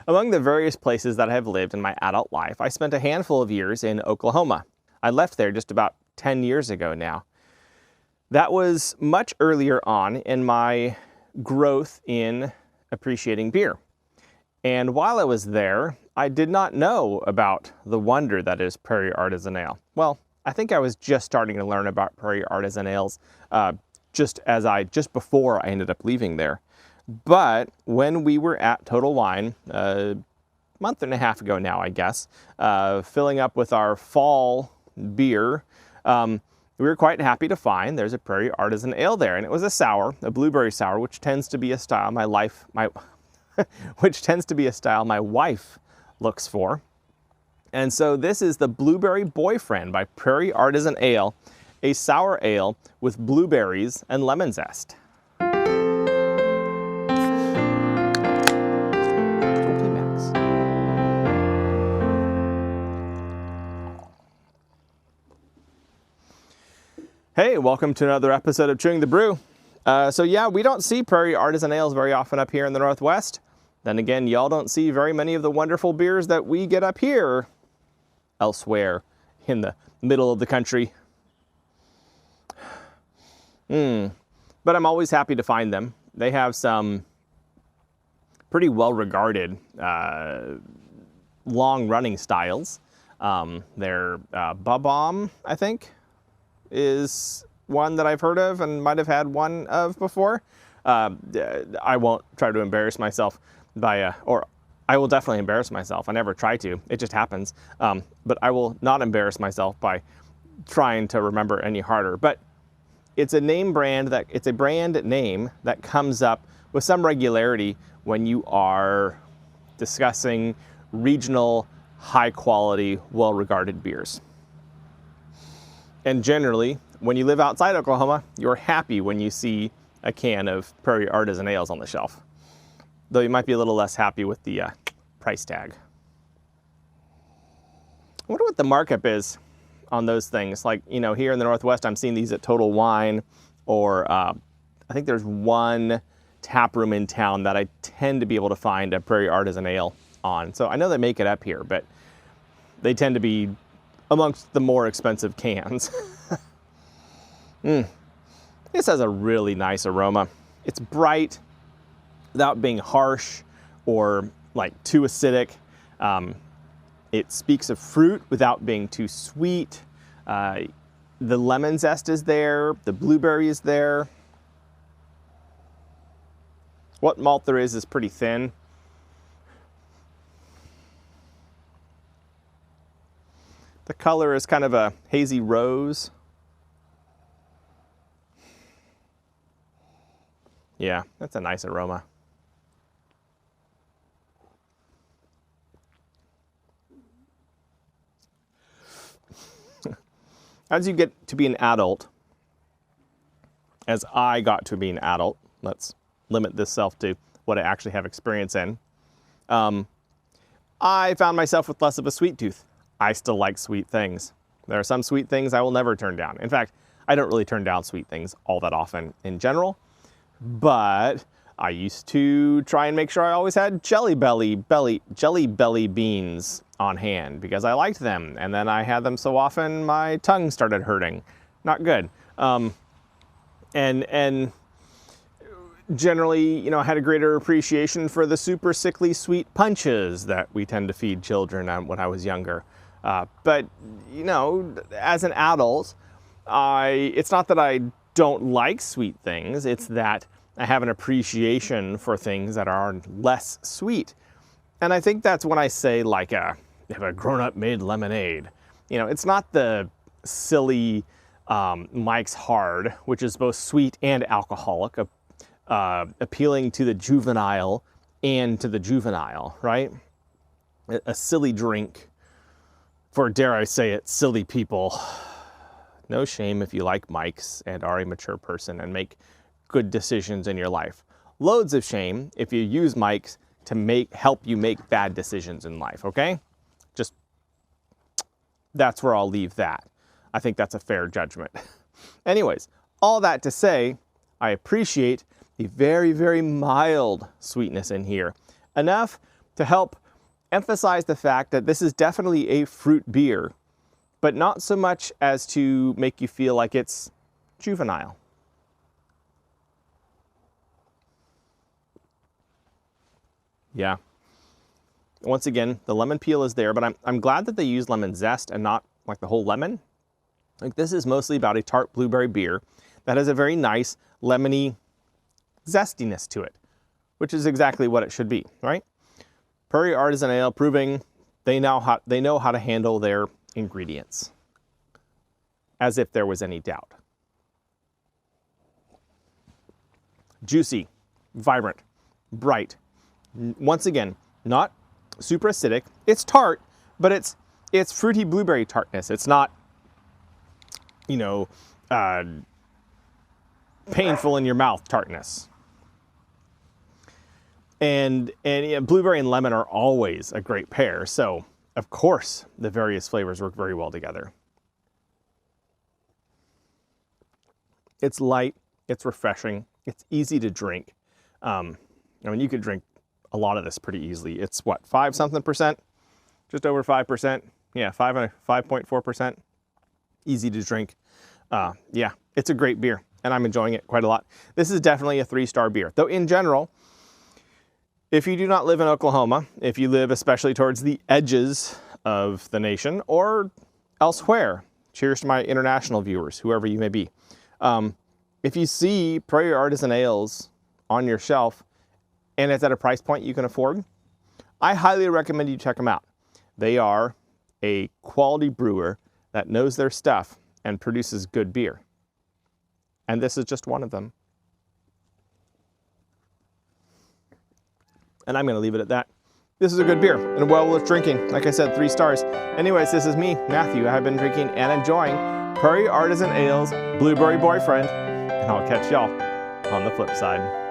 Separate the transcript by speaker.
Speaker 1: Among the various places that I have lived in my adult life, I spent a handful of years in Oklahoma. I left there just about 10 years ago now. That was much earlier on in my growth in appreciating beer. And while I was there, I did not know about the wonder that is Prairie Artisan Ale. Well, I think I was just starting to learn about Prairie Artisan Ales just before I ended up leaving there. But when we were at Total Wine, a month and a half ago now, I guess, filling up with our fall beer, we were quite happy to find there's a Prairie Artisan Ale there, and it was a sour, a blueberry sour, which tends to be a style my wife looks for. And so this is the Blueberry Boyfriend by Prairie Artisan Ale, a sour ale with blueberries and lemon zest. Hey, welcome to another episode of Chewing the Brew. So yeah, we don't see Prairie Artisan Ales very often up here in the Northwest. Then again, y'all don't see very many of the wonderful beers that we get up here elsewhere in the middle of the country. But I'm always happy to find them. They have some pretty well-regarded long-running styles. Their Ba-Bomb, I think, is one that I've heard of and might have had one of before. I won't try to embarrass myself or I will definitely embarrass myself. I never try to, it just happens. But I will not embarrass myself by trying to remember any harder. But it's a brand name that comes up with some regularity when you are discussing regional, high quality, well-regarded beers. And generally, when you live outside Oklahoma, you're happy when you see a can of Prairie Artisan Ales on the shelf. Though you might be a little less happy with the price tag. I wonder what the markup is on those things. Like, here in the Northwest, I'm seeing these at Total Wine, or I think there's one tap room in town that I tend to be able to find a Prairie Artisan Ale on. So I know they make it up here, but they tend to be amongst the more expensive cans. This has a really nice aroma. It's bright without being harsh or like too acidic. It speaks of fruit without being too sweet. The lemon zest is there. The blueberry is there. What malt there is pretty thin. The color is kind of a hazy rose. Yeah, that's a nice aroma. As you get to be an adult, as I got to be an adult, let's limit this self to what I actually have experience in, I found myself with less of a sweet tooth. I still like sweet things. There are some sweet things I will never turn down. In fact, I don't really turn down sweet things all that often in general, but I used to try and make sure I always had Jelly Belly beans on hand because I liked them. And then I had them so often my tongue started hurting. Not good. And generally, I had a greater appreciation for the super sickly sweet punches that we tend to feed children when I was younger. But as an adult, it's not that I don't like sweet things, it's that I have an appreciation for things that are less sweet. And I think that's when I say like if a grown-up made lemonade. It's not the silly Mike's Hard, which is both sweet and alcoholic, appealing to the juvenile and to the juvenile, right? A silly drink for, dare I say it, silly people. No shame if you like Mike's and are a mature person and make good decisions in your life. Loads of shame if you use Mike's to help you make bad decisions in life, okay? Just, that's where I'll leave that. I think that's a fair judgment. Anyways, all that to say, I appreciate the very, very mild sweetness in here. Enough to help emphasize the fact that this is definitely a fruit beer, but not so much as to make you feel like it's juvenile. Yeah. Once again, the lemon peel is there, but I'm glad that they use lemon zest and not like the whole lemon. Like, this is mostly about a tart blueberry beer that has a very nice lemony zestiness to it, which is exactly what it should be, right? Prairie Artisan Ale proving they know how to handle their ingredients, as if there was any doubt. Juicy, vibrant, bright. Once again, not super acidic. It's tart, but it's fruity blueberry tartness. It's not, you know, painful in your mouth tartness. And yeah, blueberry and lemon are always a great pair. So of course the various flavors work very well together. It's light, it's refreshing, it's easy to drink. I mean, you could drink a lot of this pretty easily. It's what, 5-something%? Just over 5%. Yeah, 5.4%. Easy to drink. Yeah, it's a great beer, and I'm enjoying it quite a lot. This is definitely a 3-star beer. Though in general, if you do not live in Oklahoma, if you live especially towards the edges of the nation or elsewhere, cheers to my international viewers, whoever you may be. If you see Prairie Artisan Ales on your shelf and it's at a price point you can afford, I highly recommend you check them out. They are a quality brewer that knows their stuff and produces good beer. And this is just one of them. And I'm going to leave it at that. This is a good beer and well worth drinking. Like I said, 3 stars. Anyways, this is me, Matthew. I have been drinking and enjoying Prairie Artisan Ales Blueberry Boyfriend. And I'll catch y'all on the flip side.